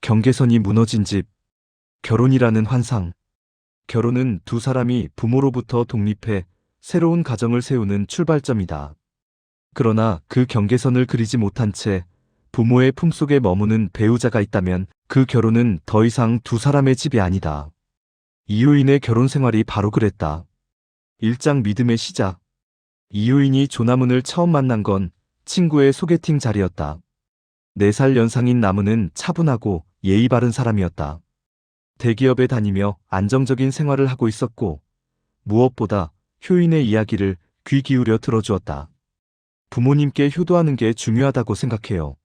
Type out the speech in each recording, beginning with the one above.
경계선이 무너진 집, 결혼이라는 환상. 결혼은 두 사람이 부모로부터 독립해 새로운 가정을 세우는 출발점이다. 그러나 그 경계선을 그리지 못한 채 부모의 품속에 머무는 배우자가 있다면 그 결혼은 더 이상 두 사람의 집이 아니다. 이효인의 결혼 생활이 바로 그랬다. 1장 믿음의 시작. 이효인이 조남은을 처음 만난 건 친구의 소개팅 자리였다. 4살 연상인 남은은 차분하고 예의 바른 사람이었다. 대기업에 다니며 안정적인 생활을 하고 있었고 무엇보다 효인의 이야기를 귀 기울여 들어주었다. 부모님께 효도하는 게 중요하다고 생각해요.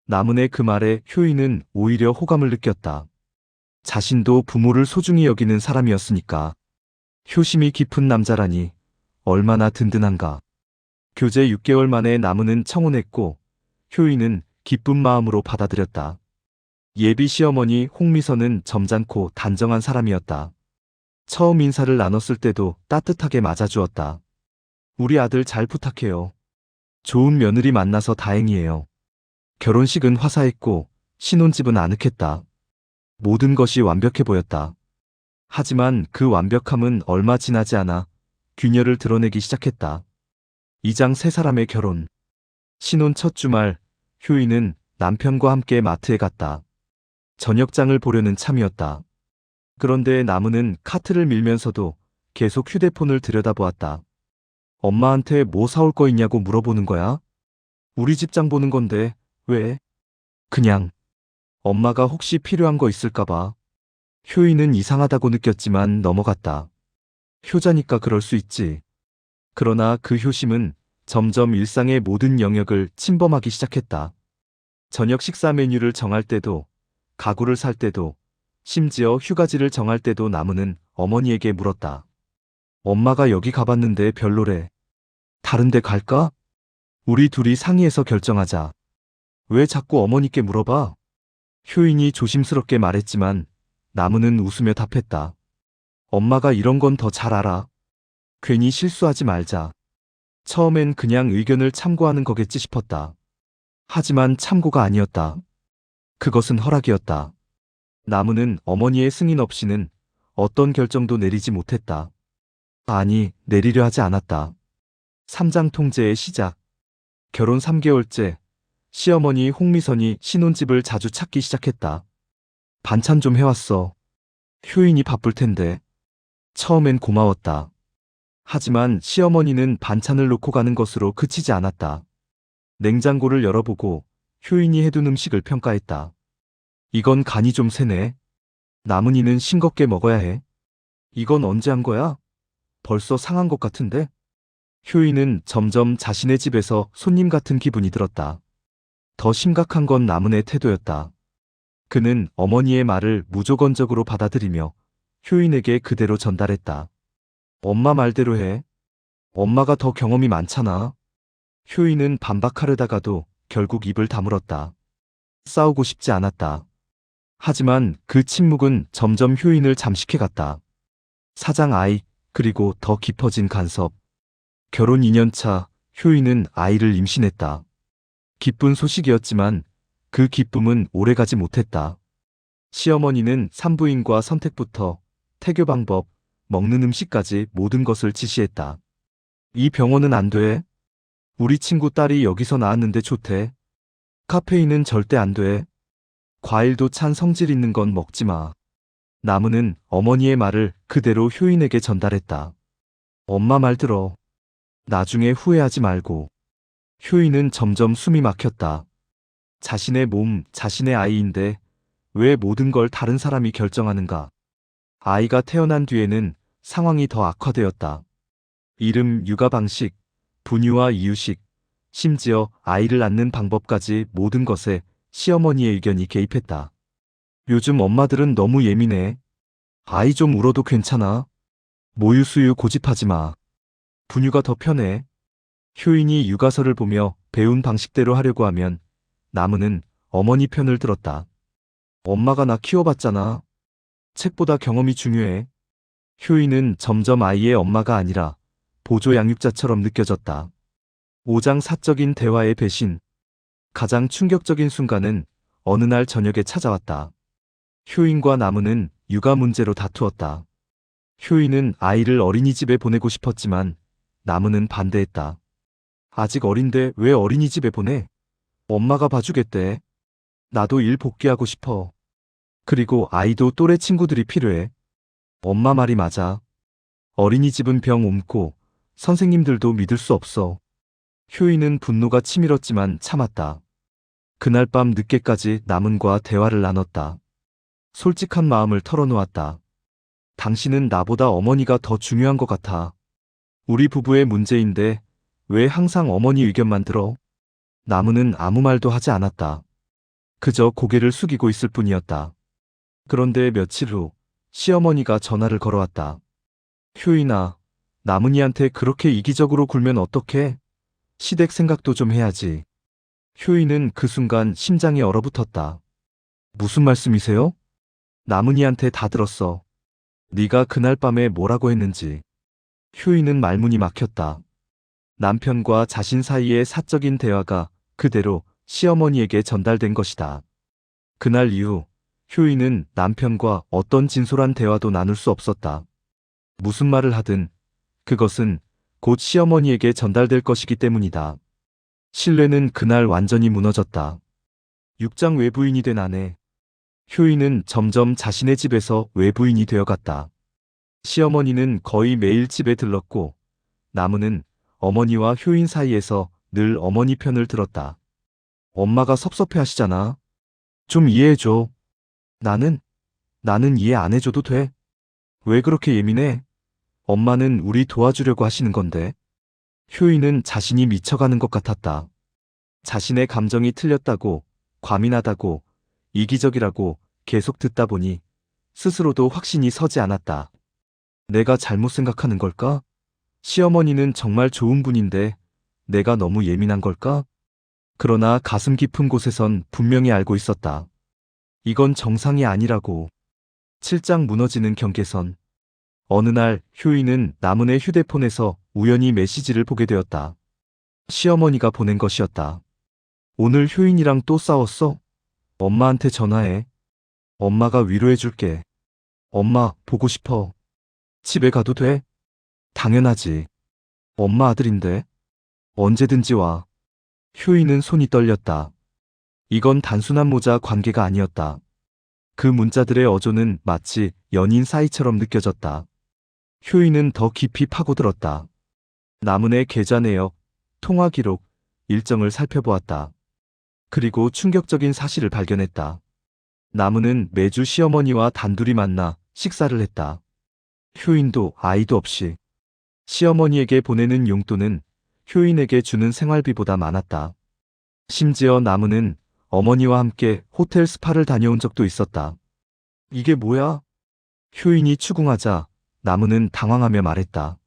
남은의 그 말에 효인은 오히려 호감을 느꼈다. 자신도 부모를 소중히 여기는 사람이었으니까. 효심이 깊은 남자라니 얼마나 든든한가. 교제 6개월 만에 남은은 청혼했고 효인은 기쁜 마음으로 받아들였다. 예비 시어머니 홍미선은 점잖고 단정한 사람이었다. 처음 인사를 나눴을 때도 따뜻하게 맞아주었다. 우리 아들 잘 부탁해요. 좋은 며느리 만나서 다행이에요. 결혼식은 화사했고 신혼집은 아늑했다. 모든 것이 완벽해 보였다. 하지만 그 완벽함은 얼마 지나지 않아 균열을 드러내기 시작했다. 2장 세 사람의 결혼. 신혼 첫 주말, 효인은 남편과 함께 마트에 갔다. 저녁장을 보려는 참이었다. 그런데 남은은 카트를 밀면서도 계속 휴대폰을 들여다보았다. 엄마한테 뭐 사올 거 있냐고 물어보는 거야? 우리 집 장 보는 건데, 왜? 그냥. 엄마가 혹시 필요한 거 있을까 봐. 효인은 이상하다고 느꼈지만 넘어갔다. 효자니까 그럴 수 있지. 그러나 그 효심은 점점 일상의 모든 영역을 침범하기 시작했다. 저녁 식사 메뉴를 정할 때도, 가구를 살 때도, 심지어 휴가지를 정할 때도 남은은 어머니에게 물었다. 엄마가 여기 가봤는데 별로래. 다른 데 갈까? 우리 둘이 상의해서 결정하자. 왜 자꾸 어머니께 물어봐? 효인이 조심스럽게 말했지만 남은은 웃으며 답했다. 엄마가 이런 건 더 잘 알아. 괜히 실수하지 말자. 처음엔 그냥 의견을 참고하는 거겠지 싶었다. 하지만 참고가 아니었다. 그것은 허락이었다. 남은은 어머니의 승인 없이는 어떤 결정도 내리지 못했다. 아니, 내리려 하지 않았다. 3장 통제의 시작. 결혼 3개월째, 시어머니 홍미선이 신혼집을 자주 찾기 시작했다. 반찬 좀 해왔어. 효인이 바쁠 텐데. 처음엔 고마웠다. 하지만 시어머니는 반찬을 놓고 가는 것으로 그치지 않았다. 냉장고를 열어보고 효인이 해둔 음식을 평가했다. 이건 간이 좀 세네. 남은이는 싱겁게 먹어야 해. 이건 언제 한 거야? 벌써 상한 것 같은데? 효인은 점점 자신의 집에서 손님 같은 기분이 들었다. 더 심각한 건 남은의 태도였다. 그는 어머니의 말을 무조건적으로 받아들이며 효인에게 그대로 전달했다. 엄마 말대로 해. 엄마가 더 경험이 많잖아. 효인은 반박하려다가도 결국 입을 다물었다. 싸우고 싶지 않았다. 하지만 그 침묵은 점점 효인을 잠식해갔다. 사장 아이, 그리고 더 깊어진 간섭. 결혼 2년차, 효인은 아이를 임신했다. 기쁜 소식이었지만 그 기쁨은 오래가지 못했다. 시어머니는 산부인과 선택부터 태교 방법, 먹는 음식까지 모든 것을 지시했다. 이 병원은 안 돼. 우리 친구 딸이 여기서 나왔는데 좋대. 카페인은 절대 안 돼. 과일도 찬 성질 있는 건 먹지 마. 남은은 어머니의 말을 그대로 효인에게 전달했다. 엄마 말 들어. 나중에 후회하지 말고. 효인은 점점 숨이 막혔다. 자신의 몸, 자신의 아이인데 왜 모든 걸 다른 사람이 결정하는가? 아이가 태어난 뒤에는 상황이 더 악화되었다. 이름, 육아 방식, 분유와 이유식, 심지어 아이를 낳는 방법까지 모든 것에 시어머니의 의견이 개입했다. 요즘 엄마들은 너무 예민해. 아이 좀 울어도 괜찮아. 모유 수유 고집하지 마. 분유가 더 편해. 효인이 육아서를 보며 배운 방식대로 하려고 하면 남은은 어머니 편을 들었다. 엄마가 나 키워봤잖아. 책보다 경험이 중요해. 효인은 점점 아이의 엄마가 아니라 보조 양육자처럼 느껴졌다. 5장 사적인 대화의 배신. 가장 충격적인 순간은 어느 날 저녁에 찾아왔다. 효인과 나무는 육아 문제로 다투었다. 효인은 아이를 어린이집에 보내고 싶었지만 나무는 반대했다. 아직 어린데 왜 어린이집에 보내? 엄마가 봐주겠대. 나도 일 복귀하고 싶어. 그리고 아이도 또래 친구들이 필요해. 엄마 말이 맞아. 어린이집은 병 옮고 선생님들도 믿을 수 없어. 효인은 분노가 치밀었지만 참았다. 그날 밤 늦게까지 남은과 대화를 나눴다. 솔직한 마음을 털어놓았다. 당신은 나보다 어머니가 더 중요한 것 같아. 우리 부부의 문제인데 왜 항상 어머니 의견만 들어? 나무는 아무 말도 하지 않았다. 그저 고개를 숙이고 있을 뿐이었다. 그런데 며칠 후 시어머니가 전화를 걸어왔다. 효인아, 나문이한테 그렇게 이기적으로 굴면 어떡해? 시댁 생각도 좀 해야지. 효인은 그 순간 심장이 얼어붙었다. 무슨 말씀이세요? 나문이한테 다 들었어. 네가 그날 밤에 뭐라고 했는지. 효인은 말문이 막혔다. 남편과 자신 사이의 사적인 대화가 그대로 시어머니에게 전달된 것이다. 그날 이후 효인은 남편과 어떤 진솔한 대화도 나눌 수 없었다. 무슨 말을 하든 그것은 곧 시어머니에게 전달될 것이기 때문이다. 신뢰는 그날 완전히 무너졌다. 육장 외부인이 된 아내. 효인은 점점 자신의 집에서 외부인이 되어갔다. 시어머니는 거의 매일 집에 들렀고 나무는 어머니와 효인 사이에서 늘 어머니 편을 들었다. 엄마가 섭섭해 하시잖아. 좀 이해해줘. 나는 이해 안 해줘도 돼. 왜 그렇게 예민해? 엄마는 우리 도와주려고 하시는 건데. 효인은 자신이 미쳐가는 것 같았다. 자신의 감정이 틀렸다고, 과민하다고, 이기적이라고 계속 듣다 보니 스스로도 확신이 서지 않았다. 내가 잘못 생각하는 걸까? 시어머니는 정말 좋은 분인데 내가 너무 예민한 걸까? 그러나 가슴 깊은 곳에선 분명히 알고 있었다. 이건 정상이 아니라고. 칠장 무너지는 경계선. 어느 날 효인은 남은의 휴대폰에서 우연히 메시지를 보게 되었다. 시어머니가 보낸 것이었다. 오늘 효인이랑 또 싸웠어? 엄마한테 전화해. 엄마가 위로해줄게. 엄마 보고 싶어. 집에 가도 돼? 당연하지. 엄마 아들인데. 언제든지 와. 효인은 손이 떨렸다. 이건 단순한 모자 관계가 아니었다. 그 문자들의 어조는 마치 연인 사이처럼 느껴졌다. 효인은 더 깊이 파고들었다. 남은의 계좌 내역, 통화 기록, 일정을 살펴보았다. 그리고 충격적인 사실을 발견했다. 남은은 매주 시어머니와 단둘이 만나 식사를 했다. 효인도 아이도 없이. 시어머니에게 보내는 용돈은 효인에게 주는 생활비보다 많았다. 심지어 남은은 어머니와 함께 호텔 스파를 다녀온 적도 있었다. 이게 뭐야? 효인이 추궁하자 남은은 당황하며 말했다.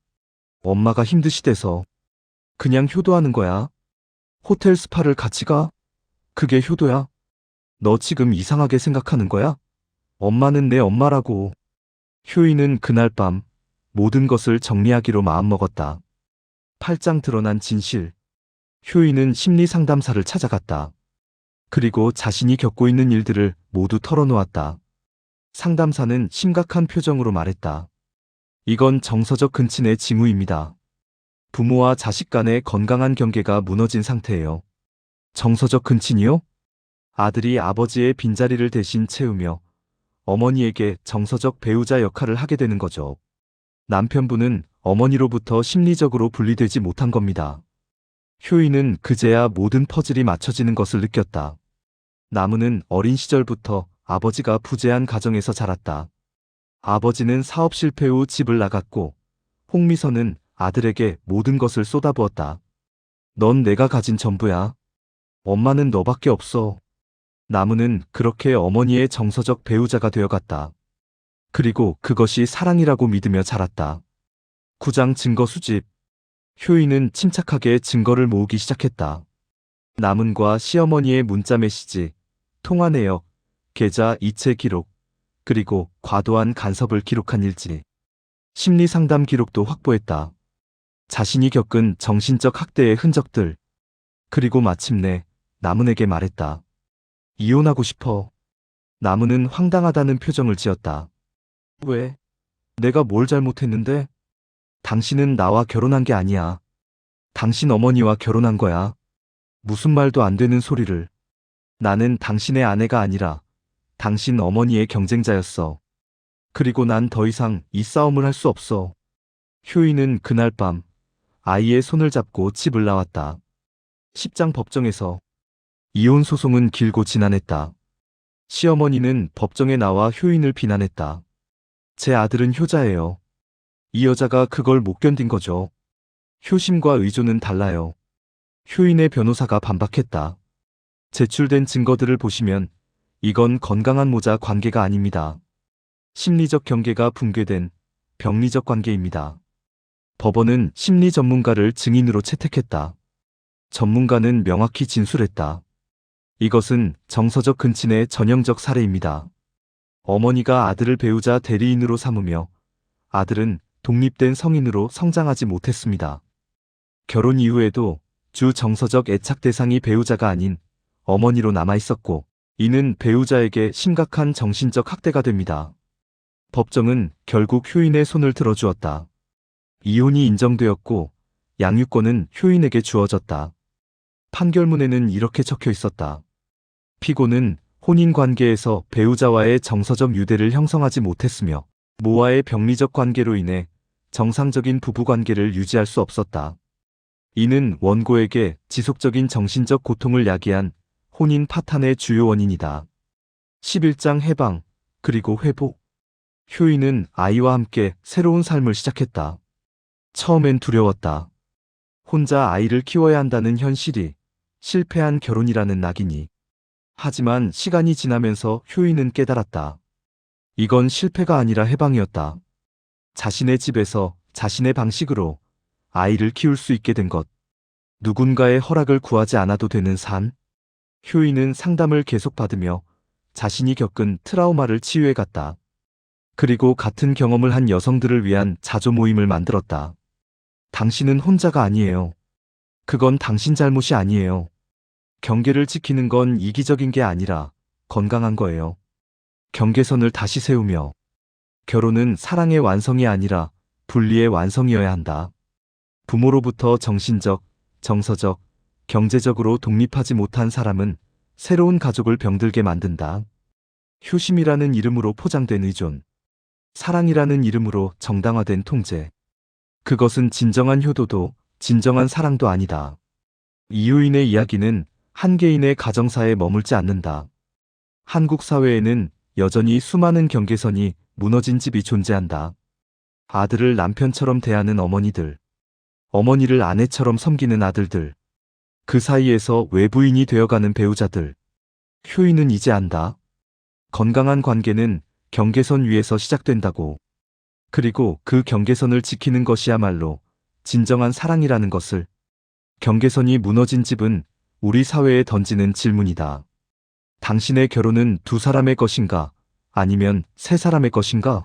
엄마가 힘드시대서. 그냥 효도하는 거야. 호텔 스파를 같이 가? 그게 효도야? 너 지금 이상하게 생각하는 거야? 엄마는 내 엄마라고. 효인은 그날 밤 모든 것을 정리하기로 마음먹었다. 8장 드러난 진실. 효인은 심리 상담사를 찾아갔다. 그리고 자신이 겪고 있는 일들을 모두 털어놓았다. 상담사는 심각한 표정으로 말했다. 이건 정서적 근친의 징후입니다. 부모와 자식 간의 건강한 경계가 무너진 상태예요. 정서적 근친이요? 아들이 아버지의 빈자리를 대신 채우며 어머니에게 정서적 배우자 역할을 하게 되는 거죠. 남편분은 어머니로부터 심리적으로 분리되지 못한 겁니다. 효인은 그제야 모든 퍼즐이 맞춰지는 것을 느꼈다. 나무는 어린 시절부터 아버지가 부재한 가정에서 자랐다. 아버지는 사업 실패 후 집을 나갔고 홍미선은 아들에게 모든 것을 쏟아부었다. 넌 내가 가진 전부야. 엄마는 너밖에 없어. 나무는 그렇게 어머니의 정서적 배우자가 되어갔다. 그리고 그것이 사랑이라고 믿으며 자랐다. 9장 증거 수집. 효인은 침착하게 증거를 모으기 시작했다. 남은과 시어머니의 문자 메시지, 통화 내역, 계좌 이체 기록, 그리고 과도한 간섭을 기록한 일지. 심리 상담 기록도 확보했다. 자신이 겪은 정신적 학대의 흔적들. 그리고 마침내 남은에게 말했다. 이혼하고 싶어. 나무는 황당하다는 표정을 지었다. 왜? 내가 뭘 잘못했는데? 당신은 나와 결혼한 게 아니야. 당신 어머니와 결혼한 거야. 무슨 말도 안 되는 소리를. 나는 당신의 아내가 아니라 당신 어머니의 경쟁자였어. 그리고 난 더 이상 이 싸움을 할 수 없어. 효인은 그날 밤 아이의 손을 잡고 집을 나왔다. 십장 법정에서 이혼 소송은 길고 지난했다. 시어머니는 법정에 나와 효인을 비난했다. 제 아들은 효자예요. 이 여자가 그걸 못 견딘 거죠. 효심과 의존은 달라요. 효인의 변호사가 반박했다. 제출된 증거들을 보시면 이건 건강한 모자 관계가 아닙니다. 심리적 경계가 붕괴된 병리적 관계입니다. 법원은 심리 전문가를 증인으로 채택했다. 전문가는 명확히 진술했다. 이것은 정서적 근친의 전형적 사례입니다. 어머니가 아들을 배우자 대리인으로 삼으며 아들은 독립된 성인으로 성장하지 못했습니다. 결혼 이후에도 주 정서적 애착 대상이 배우자가 아닌 어머니로 남아있었고, 이는 배우자에게 심각한 정신적 학대가 됩니다. 법정은 결국 효인의 손을 들어주었다. 이혼이 인정되었고 양육권은 효인에게 주어졌다. 판결문에는 이렇게 적혀 있었다. 피고는 혼인관계에서 배우자와의 정서적 유대를 형성하지 못했으며 모와의 병리적 관계로 인해 정상적인 부부관계를 유지할 수 없었다. 이는 원고에게 지속적인 정신적 고통을 야기한 혼인 파탄의 주요 원인이다. 11장 해방, 그리고 회복. 효인은 아이와 함께 새로운 삶을 시작했다. 처음엔 두려웠다. 혼자 아이를 키워야 한다는 현실이, 실패한 결혼이라는 낙인이. 하지만 시간이 지나면서 효인은 깨달았다. 이건 실패가 아니라 해방이었다. 자신의 집에서 자신의 방식으로 아이를 키울 수 있게 된 것. 누군가의 허락을 구하지 않아도 되는 삶. 효인은 상담을 계속 받으며 자신이 겪은 트라우마를 치유해 갔다. 그리고 같은 경험을 한 여성들을 위한 자조 모임을 만들었다. 당신은 혼자가 아니에요. 그건 당신 잘못이 아니에요. 경계를 지키는 건 이기적인 게 아니라 건강한 거예요. 경계선을 다시 세우며 결혼은 사랑의 완성이 아니라 분리의 완성이어야 한다. 부모로부터 정신적, 정서적, 경제적으로 독립하지 못한 사람은 새로운 가족을 병들게 만든다. 효심이라는 이름으로 포장된 의존, 사랑이라는 이름으로 정당화된 통제. 그것은 진정한 효도도 진정한 사랑도 아니다. 이효인의 이야기는 한 개인의 가정사에 머물지 않는다. 한국 사회에는 여전히 수많은 경계선이 무너진 집이 존재한다. 아들을 남편처럼 대하는 어머니들, 어머니를 아내처럼 섬기는 아들들, 그 사이에서 외부인이 되어가는 배우자들. 효인은 이제 안다. 건강한 관계는 경계선 위에서 시작된다고. 그리고 그 경계선을 지키는 것이야말로 진정한 사랑이라는 것을. 경계선이 무너진 집은 우리 사회에 던지는 질문이다. 당신의 결혼은 두 사람의 것인가? 아니면 세 사람의 것인가?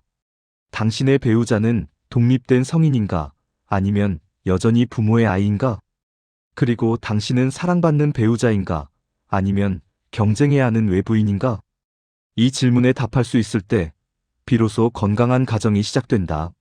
당신의 배우자는 독립된 성인인가? 아니면 여전히 부모의 아이인가? 그리고 당신은 사랑받는 배우자인가? 아니면 경쟁해야 하는 외부인인가? 이 질문에 답할 수 있을 때 비로소 건강한 가정이 시작된다.